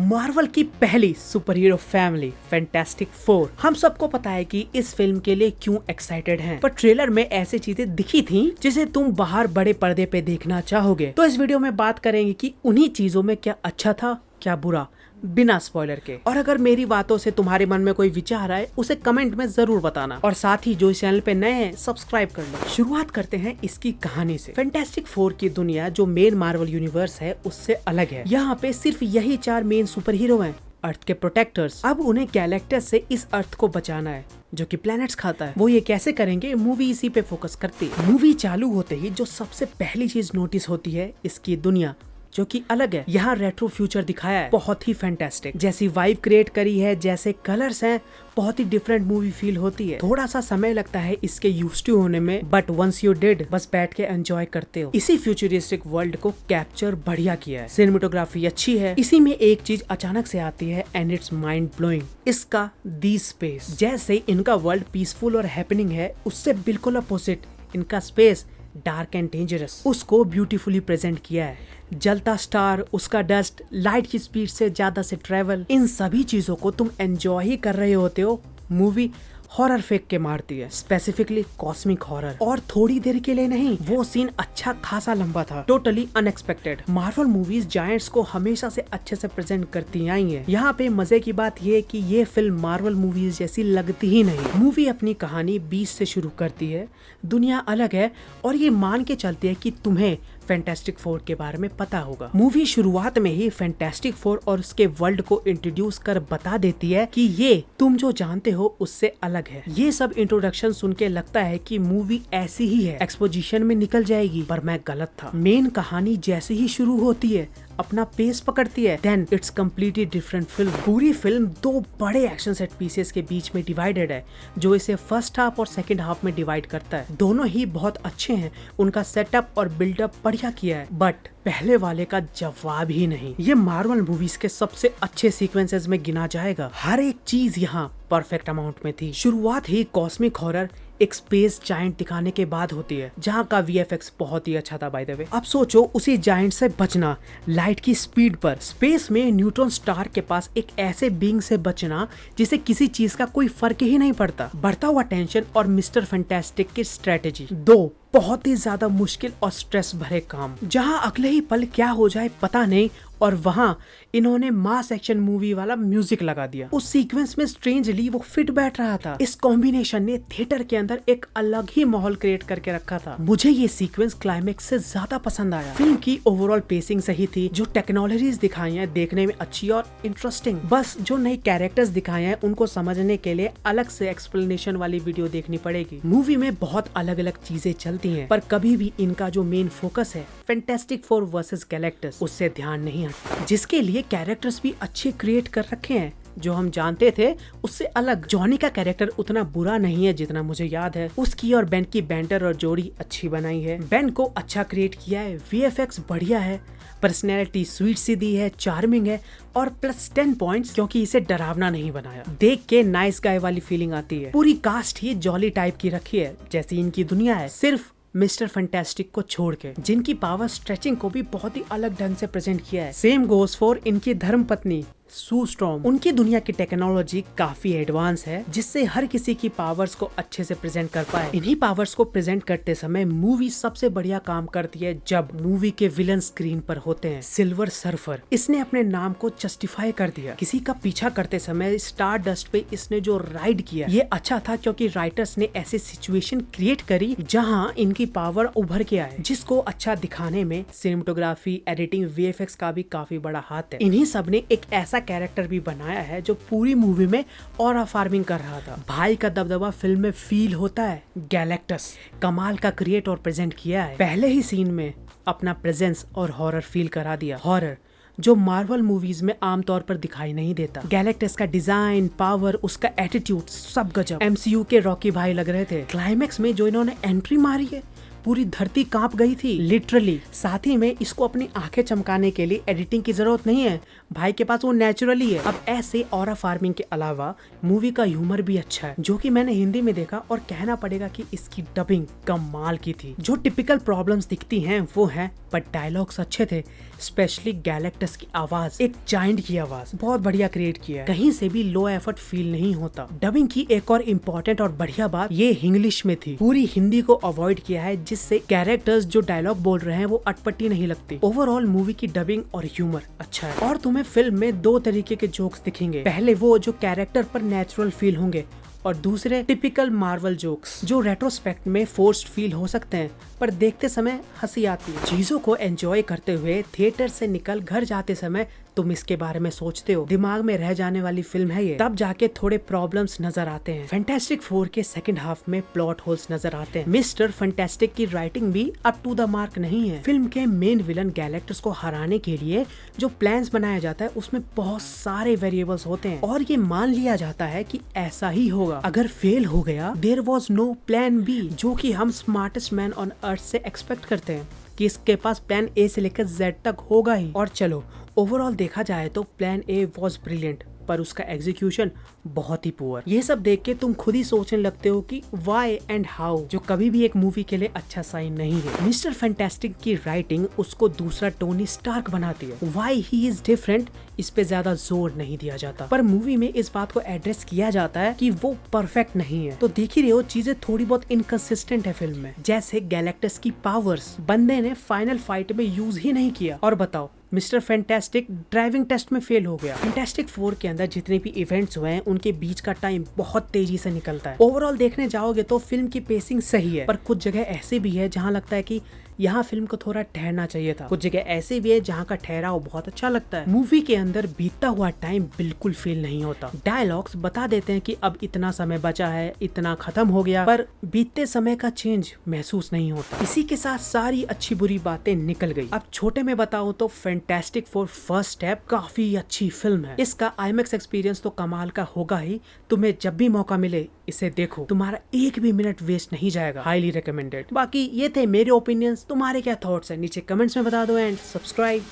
Marvel की पहली super hero family fantastic four. हम सबको पता है कि इस फिल्म के लिए क्यों एक्साइटेड हैं, पर ट्रेलर में ऐसी चीजें दिखी थी जिसे तुम बाहर बड़े पर्दे पे देखना चाहोगे। तो इस वीडियो में बात करेंगे कि उन्हीं चीजों में क्या अच्छा था क्या बुरा, बिना स्पॉइलर के। और अगर मेरी बातों से तुम्हारे मन में कोई विचार आए उसे कमेंट में जरूर बताना, और साथ ही जो इस चैनल पे नए हैं सब्सक्राइब कर लो। शुरुआत करते हैं इसकी कहानी से। फैंटास्टिक फोर की दुनिया जो मेन मार्वल यूनिवर्स है उससे अलग है। यहाँ पे सिर्फ यही 4 मेन सुपर हीरो हैं, अर्थ के प्रोटेक्टर्स। अब उन्हें गैलेक्टस से इस अर्थ को बचाना है जो कि प्लैनेट्स खाता है। वो ये कैसे करेंगे, मूवी इसी पे फोकस करती है। मूवी चालू होते ही जो सबसे पहली चीज नोटिस होती है इसकी दुनिया जो कि अलग है। यहाँ रेट्रो फ्यूचर दिखाया है, बहुत ही फैंटास्टिक। जैसी वाइब क्रिएट करी है, जैसे कलर्स हैं, बहुत ही डिफरेंट मूवी फील होती है। थोड़ा सा समय लगता है इसके यूज्ड टू होने में, बट वंस यू डिड बस बैठ के एंजॉय करते हो। इसी फ्यूचरिस्टिक वर्ल्ड को कैप्चर बढ़िया किया है, सिनेमेटोग्राफी अच्छी है। इसी में एक चीज अचानक से आती है एंड इट्स माइंड ब्लोइंग, इसका दी स्पेस। जैसे इनका वर्ल्ड पीसफुल और हैपनिंग है, उससे बिल्कुल अपोजिट इनका स्पेस डार्क एंड डेंजरस। उसको ब्यूटीफुली प्रेजेंट किया है। जलता स्टार, उसका डस्ट, लाइट की स्पीड से ज्यादा से ट्रेवल, इन सभी चीजों को तुम एंजॉय ही कर रहे होते हो। मूवी हॉरर फेंक के मारती है, स्पेसिफिकली कॉस्मिक हॉरर। और थोड़ी देर के लिए नहीं, वो सीन अच्छा खासा लंबा था, totally unexpected. Marvel movies giants को हमेशा से अच्छे से प्रेजेंट करती आई हैं। यहाँ पे मजे की बात ये है कि ये फिल्म मार्वल मूवीज जैसी लगती ही नहीं। मूवी अपनी कहानी 20 से शुरू करती है, दुनिया अलग है और ये मान के चलती है कि तुम्हें फैंटास्टिक फोर के बारे में पता होगा। मूवी शुरुआत में ही फैंटास्टिक फोर और उसके वर्ल्ड को इंट्रोड्यूस कर बता देती है कि ये तुम जो जानते हो उससे अलग है। ये सब इंट्रोडक्शन सुन के लगता है कि मूवी ऐसी ही है, एक्सपोजिशन में निकल जाएगी, पर मैं गलत था। मेन कहानी जैसे ही शुरू होती है, अपना पेस पकड़ती है, then it's completely different film. पूरी फिल्म 2 बड़े एक्शन सेट पीसेस के बीच में डिवाइडेड है, जो इसे फर्स्ट हाफ और सेकंड हाफ में डिवाइड करता है। दोनों ही बहुत अच्छे हैं, उनका सेटअप और बिल्डअप बढ़िया किया है, बट पहले वाले का जवाब ही नहीं। ये मार्वल मूवीज के सबसे अच्छे सीक्वेंसेस में गिना जाएगा। हर एक चीज यहाँ परफेक्ट अमाउंट में थी। शुरुआत ही कॉस्मिक हॉरर एक स्पेस जायंट दिखाने के बाद होती है, जहाँ का VFX बहुत ही अच्छा था बाय द वे। अब सोचो उसी जायंट से बचना लाइट की स्पीड पर, स्पेस में न्यूट्रॉन स्टार के पास एक ऐसे बीइंग से बचना जिसे किसी चीज का कोई फर्क ही नहीं पड़ता। बढ़ता हुआ टेंशन और मिस्टर फैंटास्टिक की स्ट्रेटेजी, 2 बहुत ही ज्यादा मुश्किल और स्ट्रेस भरे काम, जहां अगले ही पल क्या हो जाए पता नहीं, और वहां इन्होंने मास एक्शन मूवी वाला म्यूजिक लगा दिया। उस सीक्वेंस में स्ट्रेंजली वो फिट बैठ रहा था। इस कॉम्बिनेशन ने थिएटर के अंदर एक अलग ही माहौल क्रिएट करके रखा था। मुझे ये सीक्वेंस क्लाइमेक्स से ज्यादा पसंद आया। फिल्म की ओवरऑल पेसिंग सही थी, जो टेक्नोलॉजीज दिखाई है देखने में अच्छी और इंटरेस्टिंग। बस जो नए कैरेक्टर्स दिखाए हैं उनको समझने के लिए अलग से एक्सप्लेनेशन वाली वीडियो देखनी पड़ेगी। मूवी में बहुत अलग अलग चीजें चलती हैं, पर कभी भी इनका जो मेन फोकस है फैंटास्टिक फोर वर्सेस गैलेक्टस, उससे ध्यान नहीं हटता, जिसके लिए कैरेक्टर्स भी अच्छे क्रिएट कर रखे हैं। जो हम जानते थे उससे अलग। जॉनी का कैरेक्टर उतना बुरा नहीं है जितना मुझे याद है। उसकी और बेन की बैंटर और जोड़ी अच्छी बनाई है। बेन को अच्छा क्रिएट किया है, VFX बढ़िया है, पर्सनैलिटी स्वीट सी दी है, चार्मिंग है, और प्लस 10 पॉइंट्स क्योंकि इसे डरावना नहीं बनाया। देख के नाइस गाय वाली फीलिंग आती है। पूरी कास्ट ही जॉली टाइप की रखी है, जैसी इनकी दुनिया है, सिर्फ मिस्टर फैंटास्टिक को छोड़ के, जिनकी पावर स्ट्रेचिंग को भी बहुत ही अलग ढंग से प्रेजेंट किया है। सेम गोस फॉर इनकी धर्मपत्नी सू स्टॉर्म। उनकी दुनिया की टेक्नोलॉजी काफी एडवांस है, जिससे हर किसी की पावर्स को अच्छे से प्रेजेंट कर पाए। इन्हीं पावर्स को प्रेजेंट करते समय मूवी सबसे बढ़िया काम करती है जब मूवी के विलन स्क्रीन पर होते हैं। सिल्वर सर्फर, इसने अपने नाम को जस्टिफाई कर दिया। किसी का पीछा करते समय स्टार डस्ट पे इसने जो राइड किया, ये अच्छा था क्योंकि राइटर्स ने ऐसी सिचुएशन क्रिएट करी जहाँ इनकी पावर उभर के आए, जिसको अच्छा दिखाने में सिनेमेटोग्राफी, एडिटिंग, VFX का भी काफी बड़ा हाथ है। इन्हीं सब ने एक ऐसा कैरेक्टर भी बनाया है जो पूरी मूवी में ऑरा फार्मिंग कर रहा था। भाई का दबदबा फिल्म में फील होता है। गैलेक्टस कमाल का क्रिएट और प्रेजेंट किया है। पहले ही सीन में अपना प्रेजेंस और हॉरर फील करा दिया, हॉरर जो मार्वल मूवीज में आमतौर पर दिखाई नहीं देता। गैलेक्टस का डिजाइन, पावर, उसका एटीट्यूड सब गजब। MCU के रॉकी भाई लग रहे थे। क्लाइमेक्स में जो इन्होंने एंट्री मारी है पूरी धरती कांप गई थी लिटरली। साथ ही में इसको अपनी आंखें चमकाने के लिए एडिटिंग की जरूरत नहीं है, भाई के पास वो नेचुरली है। अब ऐसे ऑरा फार्मिंग के अलावा मूवी का ह्यूमर भी अच्छा है, जो कि मैंने हिंदी में देखा और कहना पड़ेगा कि इसकी डबिंग कमाल की थी। जो टिपिकल प्रॉब्लम्स दिखती हैं वो है, बट डायलॉग्स अच्छे थे, स्पेशली गैलेक्टस की आवाज, एक जायंट की आवाज बहुत बढ़िया क्रिएट किया है, कहीं से भी लो एफर्ट फील नहीं होता। डबिंग की एक और इम्पोर्टेंट और बढ़िया बात ये इंग्लिश में थी, पूरी हिंदी को अवॉइड किया है, जिससे कैरेक्टर्स जो डायलॉग बोल रहे हैं वो अटपटी नहीं लगती। ओवरऑल मूवी की डबिंग और ह्यूमर अच्छा है। और तुम्हें फिल्म में दो तरीके के जोक्स दिखेंगे, पहले वो जो कैरेक्टर पर नेचुरल फील होंगे और दूसरे टिपिकल मार्वल जोक्स जो रेट्रोस्पेक्ट में फोर्स्ड फील हो सकते हैं, पर देखते समय हंसी आती है। चीजों को एंजॉय करते हुए थिएटर से निकल घर जाते समय तुम इसके बारे में सोचते हो, दिमाग में रह जाने वाली फिल्म है ये। तब जाके थोड़े प्रॉब्लम्स नजर आते हैं। फैंटास्टिक 4 के सेकंड हाफ में प्लॉट होल्स नजर आते हैं। मिस्टर फैंटास्टिक की राइटिंग भी अप टू द मार्क नहीं है। फिल्म के मेन विलन गैलेक्टस को हराने के लिए जो प्लान्स बनाया जाता है उसमें बहुत सारे वेरिएबल्स होते हैं और ये मान लिया जाता है कि ऐसा ही होगा। अगर फेल हो गया, there was no plan B, जो कि हम स्मार्टेस्ट मैन ऑन अर्थ से एक्सपेक्ट करते हैं कि इसके पास प्लान ए से लेकर जेड तक होगा ही। और चलो ओवरऑल देखा जाए तो प्लान ए वॉज ब्रिलियंट, पर उसका एग्जीक्यूशन बहुत ही पुअर। ये सब देख के तुम खुद ही सोचने लगते हो कि व्हाई एंड हाउ, जो कभी भी एक मूवी के लिए अच्छा साइन नहीं है। मिस्टर फैंटास्टिक की राइटिंग उसको दूसरा टोनी स्टार्क बनाती है। व्हाई ही इज डिफरेंट, इस पे ज्यादा जोर नहीं दिया जाता, पर मूवी में इस बात को एड्रेस किया जाता है कि वो परफेक्ट नहीं है। तो देख ही रहे हो, चीजें थोड़ी बहुत इनकंसिस्टेंट है फिल्म में। जैसे गैलेक्टस की पावर्स बंदे ने फाइनल फाइट में यूज ही नहीं किया। और बताओ, मिस्टर फैंटास्टिक ड्राइविंग टेस्ट में फेल हो गया। फैंटास्टिक 4 के अंदर जितने भी इवेंट्स हुए हैं उनके बीच का टाइम बहुत तेजी से निकलता है। ओवरऑल देखने जाओगे तो फिल्म की पेसिंग सही है, पर कुछ जगह ऐसी भी है जहां लगता है कि यहाँ फिल्म को थोड़ा ठहरना चाहिए था। कुछ जगह ऐसे भी है जहाँ का ठहराव बहुत अच्छा लगता है। मूवी के अंदर बीतता हुआ टाइम बिल्कुल फील नहीं होता। डायलॉग्स बता देते हैं कि अब इतना समय बचा है, इतना खत्म हो गया, पर बीतते समय का चेंज महसूस नहीं होता। इसी के साथ सारी अच्छी बुरी बातें निकल गई। अब छोटे में बताऊं तो फैंटास्टिक 4 फर्स्ट स्टेप काफी अच्छी फिल्म है। इसका IMAX एक्सपीरियंस तो कमाल का होगा ही। तुम्हें जब भी मौका मिले इसे देखो, तुम्हारा एक भी मिनट वेस्ट नहीं जाएगा। Highly recommended. बाकी ये थे मेरे ओपिनियंस, तुम्हारे क्या थॉट्स है नीचे कमेंट्स में बता दो एंड सब्सक्राइब।